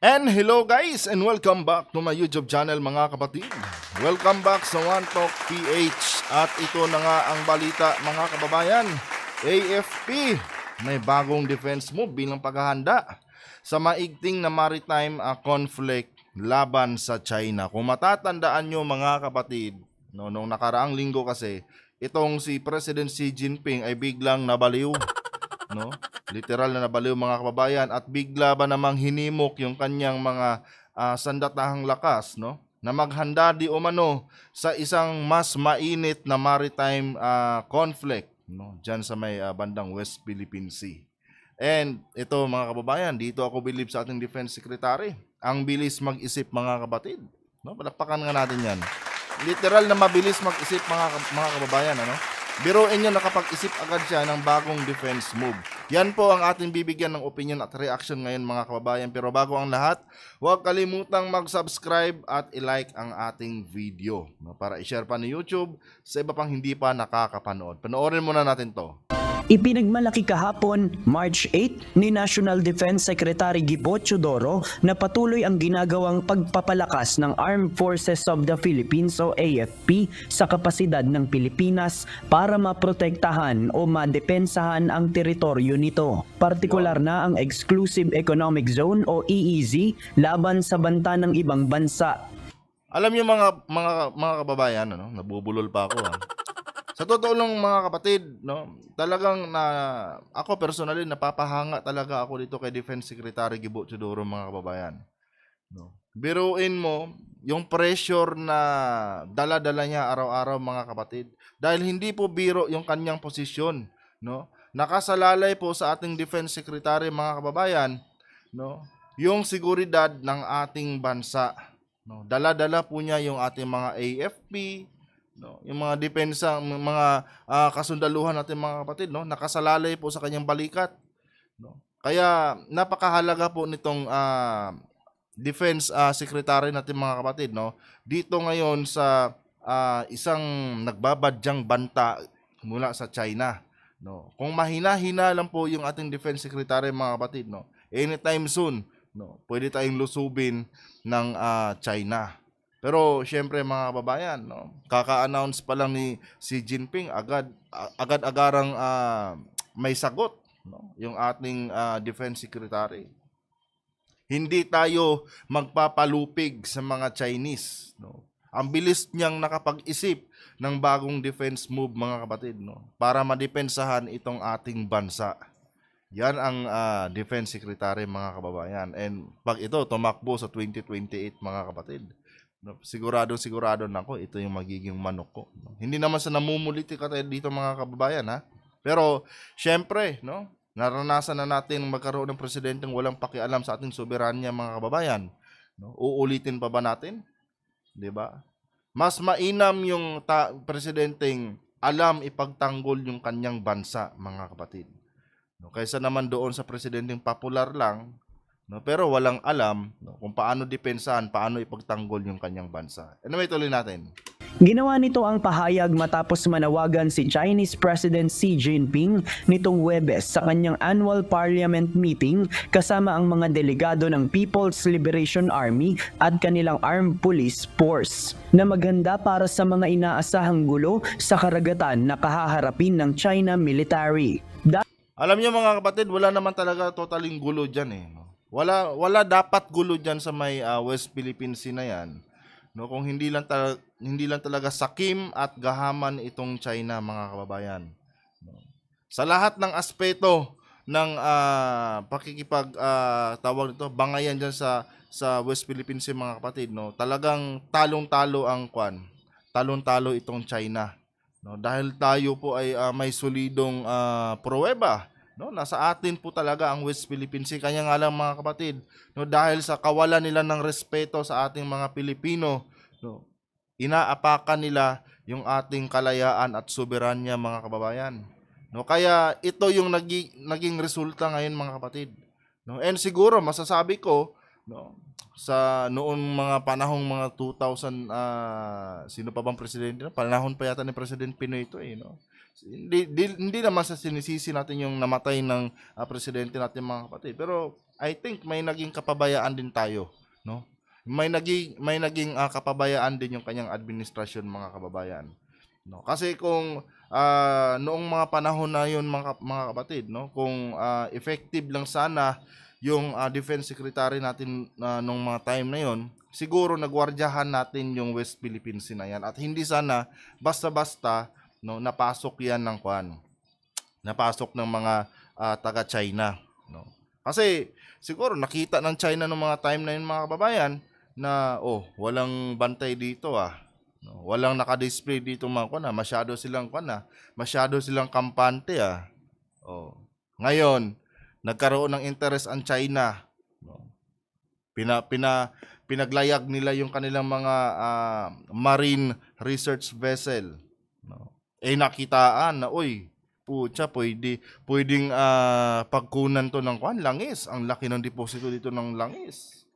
And hello guys and welcome back to my YouTube channel mga kapatid. Welcome back sa One Talk PH. At ito na nga ang balita mga kababayan. AFP may bagong defense move bilang paghahanda sa maigting na maritime conflict laban sa China. Kung matatandaan nyo mga kapatid, nung nakaraang linggo kasi, itong si President Xi Jinping ay biglang nabaliw. Literal na nabaliw mga kababayan, at bigla ba namang hinimok yung kanyang mga sandatahang lakas na maghanda di umano sa isang mas mainit na maritime conflict dyan sa may bandang West Philippine Sea. And ito mga kababayan, dito ako bilib sa ating Defense Secretary. Ang bilis mag-isip mga kapatid. Palakpakan nga natin yan. Literal na mabilis mag-isip mga kababayan. Biruin nyo, nakapag-isip agad siya ng bagong defense move. Yan po ang ating bibigyan ng opinion at reaction ngayon mga kababayan. Pero bago ang lahat, huwag kalimutang mag-subscribe at i-like ang ating video para i-share pa ni YouTube sa iba pang hindi pa nakakapanood. Panoorin muna natin to. Ipinagmalaki kahapon, March 8, ni National Defense Secretary Gibo Teodoro na patuloy ang ginagawang pagpapalakas ng Armed Forces of the Philippines o AFP sa kapasidad ng Pilipinas para maprotektahan o madepensahan ang teritoryo nito. Partikular na ang Exclusive Economic Zone o EEZ laban sa banta ng ibang bansa. Alam niyo mga kababayan, nabubulol pa ako. Sa totoo lang mga kapatid, talagang ako personally napapahanga talaga ako dito kay Defense Secretary Gibo Teodoro mga kababayan. Biruin mo yung pressure na dala-dala niya araw-araw mga kapatid, dahil hindi po biro yung kanyang posisyon, Nakasalalay po sa ating Defense Secretary mga kababayan, yung seguridad ng ating bansa. Dala-dala po niya yung ating mga AFP, yung mga depensa, mga kasundaluhan natin mga kapatid, nakasalalay po sa kanyang balikat. Kaya napakahalaga po nitong Defense Secretary natin mga kapatid, dito ngayon sa isang nagbabadyang banta mula sa China. Kung mahina-hina lang po yung ating Defense Secretary mga kapatid, anytime soon, pwede tayong lusubin ng China. Pero syempre mga kababayan, kaka-announce pa lang ni Xi Jinping, agad-agarang may sagot, yung ating Defense Secretary. Hindi tayo magpapalupig sa mga Chinese. Ang bilis niyang nakapag-isip ng bagong defense move mga kapatid, para madepensahan itong ating bansa. Yan ang Defense Secretary mga kababayan. And pag ito tumakbo sa 2028 mga kapatid, sigurado na ako ito yung magiging manok ko. Hindi naman sa namumuliti ka dito mga kababayan Pero syempre, naranasan na natin magkaroon ng presidenteng walang pakialam sa ating soberanya mga kababayan. Uulitin pa ba natin? 'Di ba? Mas mainam yung presidenteng alam ipagtanggol yung kanyang bansa mga kapatid. Kaysa naman doon sa presidenteng popular lang, pero walang alam kung paano depensahan, paano ipagtanggol yung kanyang bansa. Anyway, tuloy natin. Ginawa nito ang pahayag matapos manawagan si Chinese President Xi Jinping nitong Huwebes sa kanyang annual parliament meeting kasama ang mga delegado ng People's Liberation Army at kanilang armed police force na maghanda para sa mga inaasahang gulo sa karagatan na kahaharapin ng China military. Alam niyo mga kapatid, wala naman talaga totaling gulo dyan Wala dapat gulo dyan sa may West Philippine Sea na yan. Kung hindi lang talaga sakim at gahaman itong China mga kababayan. Sa lahat ng aspeto ng tawag nito, bangayan dyan sa West Philippine Sea mga kapatid, talagang talong-talo talong-talo itong China. Dahil tayo po ay may solidong pruweba. Nasa atin po talaga ang West Philippine Sea. Kanya nga lang mga kapatid, dahil sa kawalan nila ng respeto sa ating mga Pilipino, inaapakan nila yung ating kalayaan at soberanya mga kababayan. Kaya ito yung naging resulta ngayon mga kapatid. And siguro masasabi ko, sa noong mga panahong mga 2000, sino pa bang presidente? Panahon pa yata ni President Pinoy ito Hindi naman sa sinisisi natin yung namatay ng presidente natin mga kapatid. Pero I think may naging kapabayaan din tayo, no? May naging kapabayaan din yung kanyang administrasyon mga kababayan. No? Kasi kung noong mga panahon na yun mga kapatid, no? Kung effective lang sana yung defense secretary natin nung mga time na yon, siguro nagwardyahan natin yung West Philippine Sea na yan at hindi sana basta-basta no napasok yan ng napasok ng mga taga China, no. Kasi siguro nakita ng China ng mga time na yun mga kababayan na walang bantay dito no? Walang naka-display dito mga masyado silang kampante Ngayon nagkaroon ng interest ang China, no? Pinaglayag nila yung kanilang mga marine research vessel, no? Nakitaan na pucha, pwedeng pagkunan to ng langis. Ang laki ng deposito dito ng langis.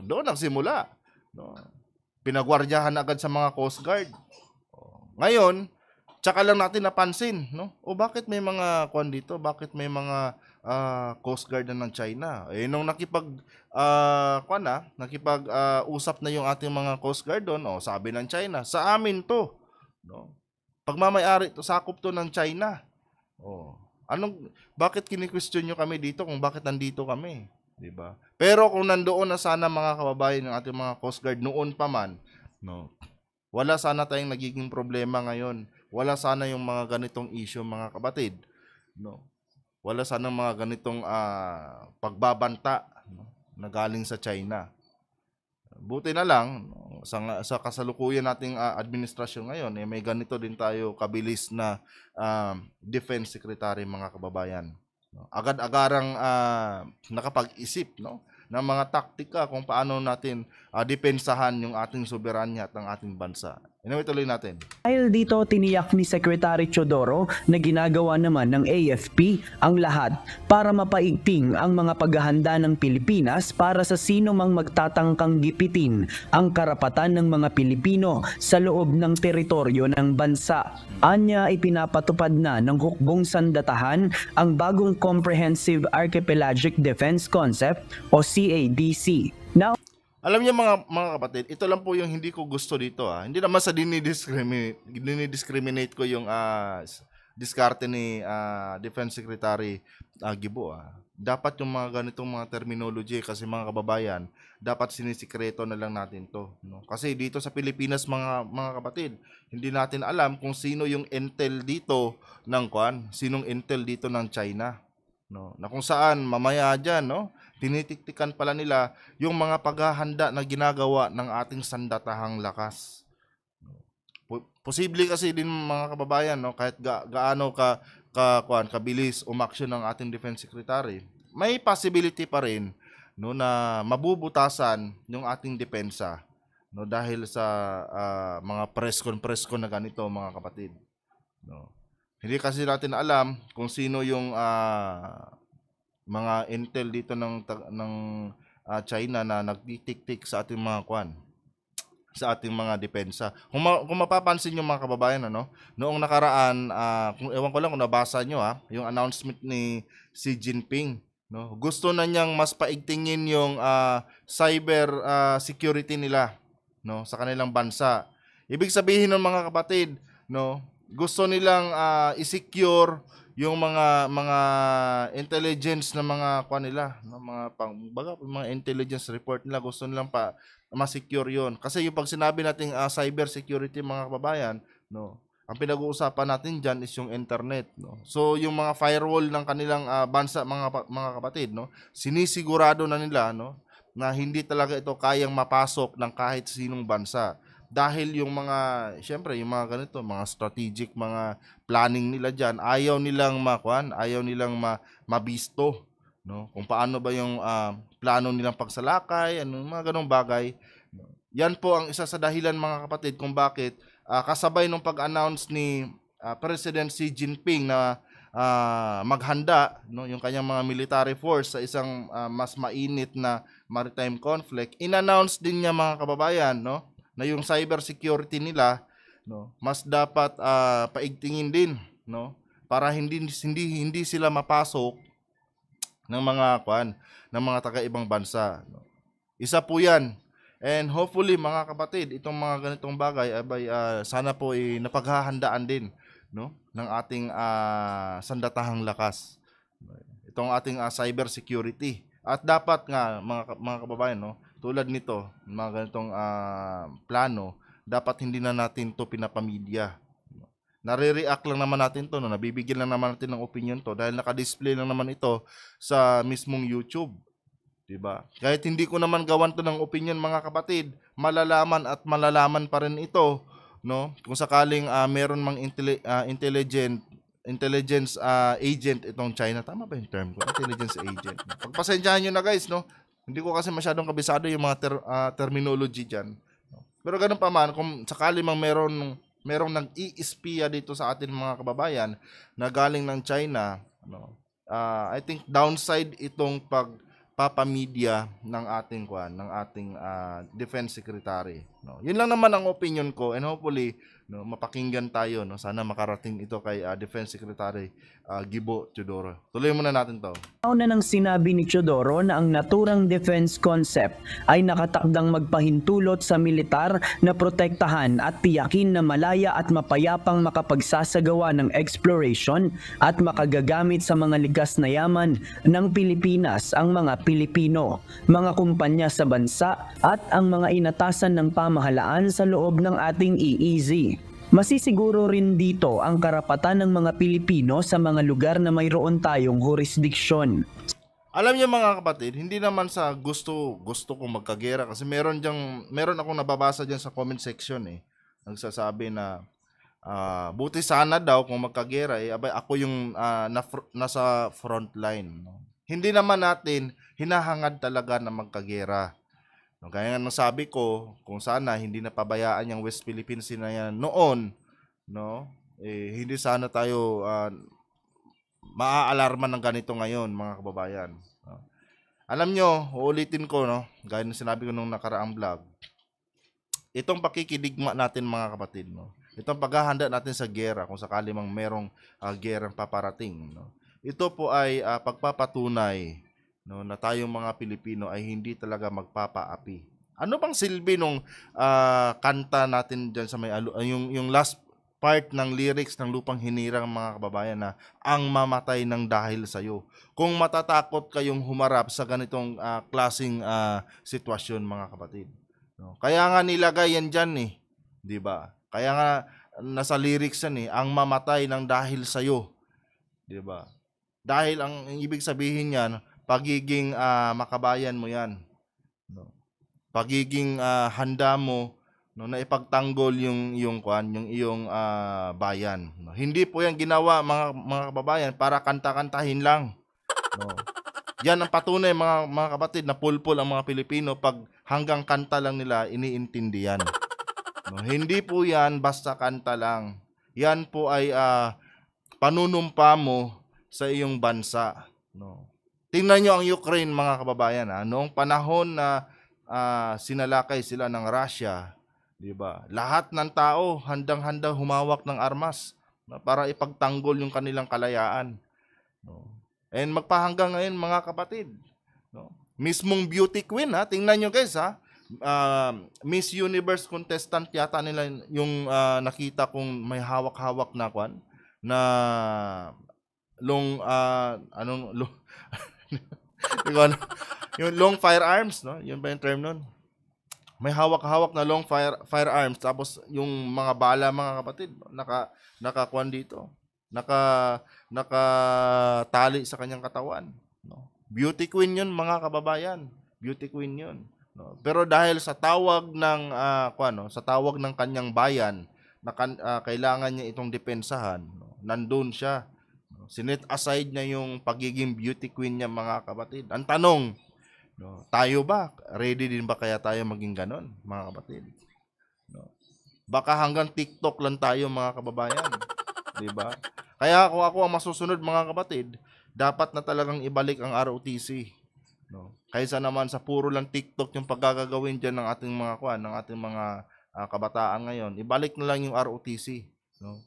Doon nagsimula, no? Pinagwardyahan agad sa mga Coast Guard. Ngayon, tsaka lang natin napansin, no? Bakit may mga dito? Bakit may mga Coast Guard na ng China? Nung nakipag-usap na yung ating mga Coast Guard doon, sabi ng China, sa amin to, no? Pagmamay-ari to, sakop to ng China. Bakit kini-question nyo kami dito kung bakit nandito kami? Diba? Pero kung nandoon na sana mga kababayan ng ating mga Coast Guard noon pa man, no? Wala sana tayong nagiging problema ngayon. Wala sana yung mga ganitong issue mga kapatid, no? Wala sana mga ganitong pagbabanta, no? Na galing sa China. Buti na lang sa kasalukuyan nating administrasyon ngayon may ganito din tayo kabilis na defense secretary mga kababayan, no? Agad-agarang nakapag-isip, no, ng mga taktika kung paano natin depensahan yung ating soberanya at ang ating bansa. Anyway, tuloy natin. Dahil dito, tiniyak ni Secretary Teodoro na ginagawa naman ng AFP ang lahat para mapaigting ang mga paghahanda ng Pilipinas para sa sino mang magtatangkang gipitin ang karapatan ng mga Pilipino sa loob ng teritoryo ng bansa. Anya ay pinapatupad na ng hukbong sandatahan ang bagong Comprehensive Archipelagic Defense Concept o CADC. Alam niyo mga kapatid, ito lang po yung hindi ko gusto dito. Hindi naman sa dinidiscriminate ko yung diskarte ni Defense Secretary Gibo. Dapat yung mga ganitong mga terminology kasi mga kababayan, dapat sinisikreto na lang natin to, no? Kasi dito sa Pilipinas mga kapatid, hindi natin alam kung sino yung intel dito sinong intel dito ng China, no? Na kung saan mamaya diyan, no, tinitiktikan pala nila yung mga paghahanda na ginagawa ng ating sandatahang lakas. Posible kasi din mga kababayan, no, kahit gaano kabilis umaksyon ng ating defense secretary, may possibility pa rin, no, na mabubutasan yung ating depensa, no, dahil sa mga preskon na ganito mga kapatid, no. Hindi kasi natin alam kung sino yung mga intel dito ng China na nagtitik-tik sa ating mga sa ating mga depensa. Kung mapapansin niyo mga kababayan, noong nakaraan, ewan ko lang kung nabasa niyo yung announcement ni Xi Jinping, no? Gusto na niyang mas paigtingin yung cyber security nila, no, sa kanilang bansa. Ibig sabihin ng mga kapatid, no, gusto nilang i-secure yung mga intelligence na mga nila, no, mga intelligence report nila, gusto nilang ma-secure yon. Kasi yung pag sinabi nating cyber security mga kababayan, no, ang pinag-uusapan natin diyan is yung internet, no. So yung mga firewall ng kanilang bansa mga kapatid, no, sinisigurado na nila, no, na hindi talaga ito kayang mapasok ng kahit sinong bansa. Dahil yung syempre yung mga ganito, mga strategic, mga planning nila diyan, ayaw nilang mabisto, no? Kung paano ba yung plano nilang pagsalakay, mga ganong bagay. Yan po ang isa sa dahilan mga kapatid kung bakit kasabay nung pag-announce ni President Xi Jinping na maghanda, no, yung kanyang mga military force sa isang mas mainit na maritime conflict, in-announce din niya mga kababayan, no, na yung cyber security nila no, mas dapat paigtingin din, no, para hindi sila mapasok ng mga ng mga taga-ibang bansa, no. Isa po 'yan. And hopefully mga kapatid, itong mga ganitong bagay ay sana po napaghahandaan din, no, ng ating sandatahang lakas. Itong ating cyber security. At dapat nga mga kababayan, no, tulad nito, mga ganitong plano, dapat hindi na natin 'to pinapamedya. Nare-react lang naman natin 'to, no, nabibigyan lang naman natin ng opinion 'to dahil naka-display lang naman ito sa mismong YouTube. 'Di ba? Kahit hindi ko naman gawan 'to ng opinion mga kapatid, malalaman at malalaman pa rin ito, no? Kung sakaling meron mang intelligence agent itong China. Tama ba yung term ko? Intelligence agent. Pagpasensyahan nyo na guys, no? Hindi ko kasi masyadong kabisado yung mga terminology diyan. No? Pero ganun pa man, kung sakali mang merong nag-i-espiya dito sa atin mga kababayan na galing ng China, no? I think downside itong pagpapamedia ng ating Defense Secretary, no. Yun lang naman ang opinion ko, and hopefully, no, mapakinggan tayo, no. Sana makarating ito kay Defense Secretary Gibo Teodoro. Tuloy muna natin 'to. Una nang sinabi ni Teodoro na ang naturang defense concept ay nakatakdang magpahintulot sa militar na protektahan at tiyakin na malaya at mapayapang makapagsasagawa ng exploration at makagagamit sa mga ligas na yaman ng Pilipinas ang mga Pilipino, mga kumpanya sa bansa at ang mga inatasan ng pamahalaan sa loob ng ating EEZ. Masisiguro rin dito ang karapatan ng mga Pilipino sa mga lugar na mayroon tayong jurisdiksyon. Alam niyo mga kapatid, hindi naman sa gusto kong magkagera kasi meron akong nababasa diyan sa comment section nagsasabi na buti sana daw kung magkagera abay ako yung nasa front line, no? Hindi naman natin hinahangad talaga na magkagera. No, kaya nga nasabi ko, kung sana hindi napabayaan yung West Philippines na yan noon, no? Hindi sana tayo maaalarma ng ganito ngayon, mga kababayan. No? Alam nyo, uulitin ko, no? Gaya ng sinabi ko nung nakaraang vlog, itong pakikidigma natin mga kapatid, no? Itong paghahanda natin sa gera, kung sakali mang merong gerang paparating, no? Ito po ay pagpapatunay, no, na tayong mga Pilipino ay hindi talaga magpapaapi. Ano bang silbi nung kanta natin diyan sa may yung last part ng lyrics ng Lupang Hinirang mga kababayan na ang mamatay ng dahil sa iyo. Kung matatakot kayong humarap sa ganitong klaseng sitwasyon mga kapatid. No? Kaya nga nilagay yan diyan 'di ba? Kaya nga nasa lyrics yan ang mamatay ng dahil sa iyo. 'Di ba? Dahil ang ibig sabihin niyan, pagiging makabayan mo yan, no? Pagiging handa mo, no, na ipagtanggol yung iyong bayan, no? Hindi po yan ginawa mga kababayan para kanta-kantahin lang, no? Yan ang patunay mga kapatid na pulpul ang mga Pilipino pag hanggang kanta lang nila iniintindihan, no? Hindi po yan basta kanta lang. Yan po ay panunumpa mo sa iyong bansa, no? Tingnan nyo ang Ukraine mga kababayan, noong panahon na sinalakay sila ng Russia, 'di ba? Lahat ng tao handang-handa humawak ng armas, no, para ipagtanggol yung kanilang kalayaan, no? And magpahanggang ngayon mga kapatid, no? Mismong beauty queen tingnan nyo guys Miss Universe contestant yata nila yung nakita kong may hawak-hawak na yung long firearms, no? Yun ba yung term nun? May hawak-hawak na long firearms, tapos yung mga bala mga kapatid, nakakuan dito. Nakatali sa kanyang katawan, no? Beauty queen yun mga kababayan. Beauty queen yun, no? Pero dahil sa tawag ng sa tawag ng kanyang bayan na kailangan niya itong depensahan, no? Nandun siya. Sinet aside niya yung pagiging beauty queen niya mga kapatid. Ang tanong, no, tayo ba? Ready din ba kaya tayo maging ganon mga kapatid? No. Baka hanggang TikTok lang tayo mga kababayan. Diba? Kaya kung ako ang masusunod mga kapatid, dapat na talagang ibalik ang ROTC. No. Kaysa naman sa puro lang TikTok yung paggagawin dyan ng ating mga ng ating mga kabataan ngayon, ibalik na lang yung ROTC, no?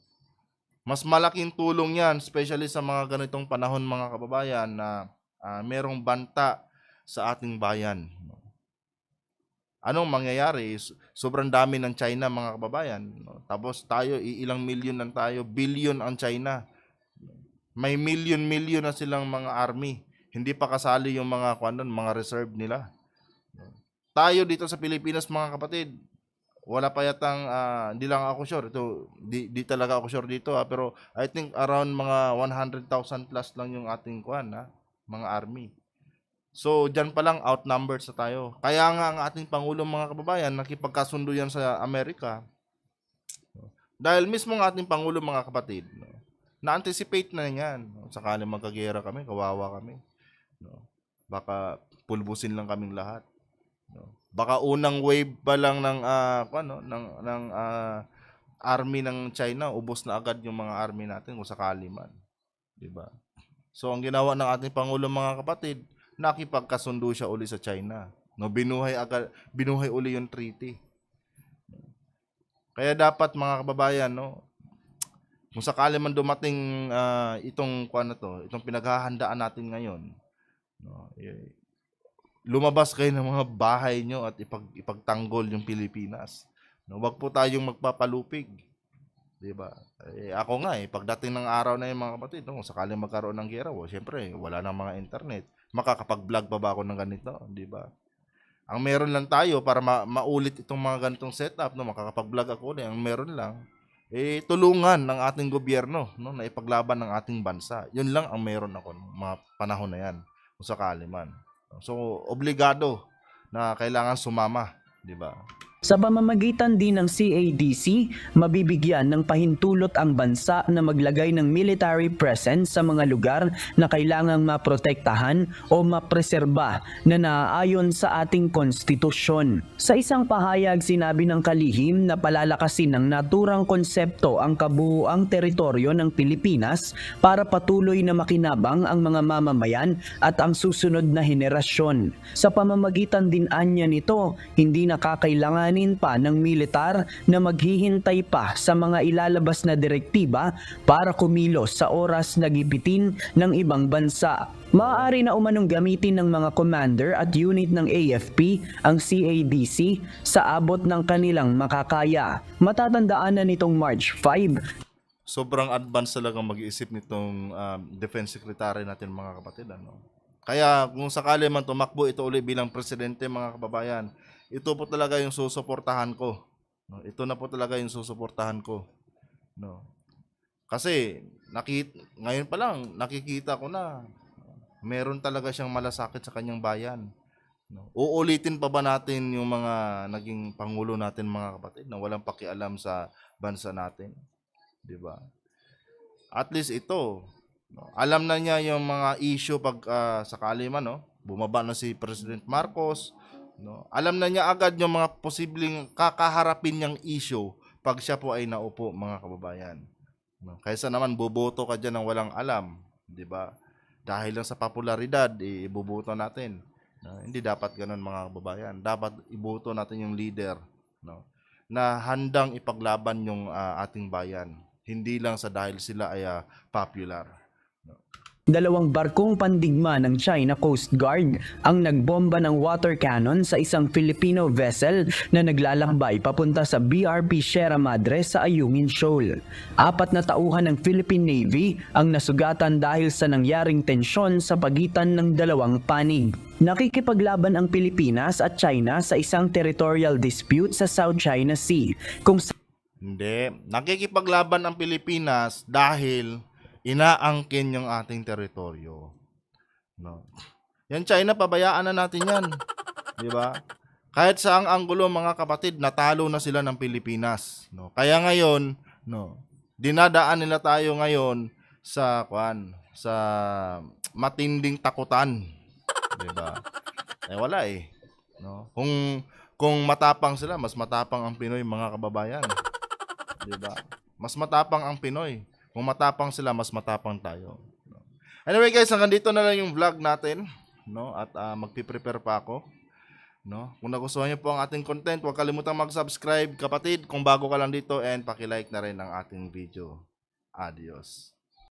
Mas malaking tulong 'yan, especially sa mga ganitong panahon mga kababayan na merong banta sa ating bayan, no? Anong mangyayari? Sobrang dami ng China mga kababayan, no? Tapos tayo ilang milyon lang tayo, billion ang China. May million na silang mga army. Hindi pa kasali yung mga mga reserve nila. Tayo dito sa Pilipinas mga kapatid, wala pa yatang hindi lang ako sure ito, di talaga ako sure dito pero I think around mga 100,000 plus lang yung ating mga army. So diyan pa lang outnumbered sa tayo. Kaya nga ang ating pangulo mga kababayan nakipagkasundo yan sa Amerika. Dahil mismo ang ating pangulo mga kapatid, no, na-anticipate na yan. No? Sakali magkagera kami, kawawa kami. No? Baka pulbusin lang kaming lahat. No? Baka unang wave pa lang ng army ng China, ubos na agad yung mga army natin kung sakali man, 'di ba? So ang ginawa ng ating pangulo mga kapatid, nakipagkasundo siya uli sa China. No, binuhay uli yung treaty. Kaya dapat mga kababayan, no, kung sakali man dumating itong itong pinaghahandaan natin ngayon, no, lumabas kayo ng mga bahay nyo at ipagtanggol yung Pilipinas. No, wag po tayong magpapalupig. 'Di ba? Ako nga pagdating ng araw na 'yung mga kapatid, no, kung sakaling magkaroon ng giyera, syempre wala nang mga internet. Makakapag-vlog pa ba ako ng ganito, 'di ba? Ang meron lang tayo para maulit itong mga ganitong setup, no, makakapag-vlog ako ulit. Ang meron lang tulungan ng ating gobyerno, no, na ipaglaban ng ating bansa. 'Yun lang ang meron ako ng mga panahon na 'yan, kung sakali man. So, obligado na kailangan sumama, 'di ba? Sa pamamagitan din ng CADC, mabibigyan ng pahintulot ang bansa na maglagay ng military presence sa mga lugar na kailangang maprotektahan o mapreserba na naaayon sa ating konstitusyon. Sa isang pahayag, sinabi ng kalihim na palalakasin ng naturang konsepto ang kabuuang teritoryo ng Pilipinas para patuloy na makinabang ang mga mamamayan at ang susunod na henerasyon. Sa pamamagitan din anya nito, hindi nakakailangan pa ng militar na maghihintay pa sa mga ilalabas na direktiba para kumilos sa oras na gipitin ng ibang bansa. Maaari na umanong gamitin ng mga commander at unit ng AFP ang CADC sa abot ng kanilang makakaya. Matatandaan na nitong March 5. Sobrang advanced talaga mag-iisip nitong Defense Secretary natin mga kapatid. Kaya kung sakali man tumakbo ito ulit bilang presidente mga kababayan, ito po talaga yung susuportahan ko. No, ito na po talaga yung susuportahan ko. No. Kasi ngayon pa lang nakikita ko na meron talaga siyang malasakit sa kanyang bayan. No. Uulitin pa ba natin yung mga naging pangulo natin mga kapatid na walang pakialam sa bansa natin? 'Di ba? At least ito, no, alam na niya yung mga issue pag sakali man, no, bumaba na si President Marcos. No, alam na niya agad yung mga posibleng kakaharapin niyang issue pag siya po ay naupo mga kababayan. No, kaysa naman boboto ka diyan ng walang alam, 'di ba? Dahil lang sa popularidad, iboboto natin. No, hindi dapat ganoon mga kababayan. Dapat iboto natin yung leader, no, na handang ipaglaban yung ating bayan. Hindi lang sa dahil sila ay popular. No. 2 barkong pandigma ng China Coast Guard ang nagbomba ng water cannon sa isang Filipino vessel na naglalakbay papunta sa BRP Sierra Madre sa Ayungin Shoal. 4 na tauhan ng Philippine Navy ang nasugatan dahil sa nangyaring tensyon sa pagitan ng dalawang panig. Nakikipaglaban ang Pilipinas at China sa isang territorial dispute sa South China Sea. Hindi, nakikipaglaban ang Pilipinas dahil inaangkin yung ating teritoryo. No. Yan China, pabayaan na natin yan. 'Di ba? Kahit sa ang anggulo mga kapatid, natalo na sila ng Pilipinas, no. Kaya ngayon, no, dinadaan nila tayo ngayon sa sa matinding takutan. 'Di ba? Wala no. Kung matapang sila, mas matapang ang Pinoy mga kababayan. 'Di ba? Mas matapang ang Pinoy. Kung matapang sila, mas matapang tayo. Anyway guys, hanggang dito na lang yung vlog natin, no? At magpi-prepare pa ako. No? Kung nagustuhan niyo po ang ating content, huwag kalimutang mag-subscribe, kapatid, kung bago ka lang dito, and paki-like na rin ang ating video. Adios.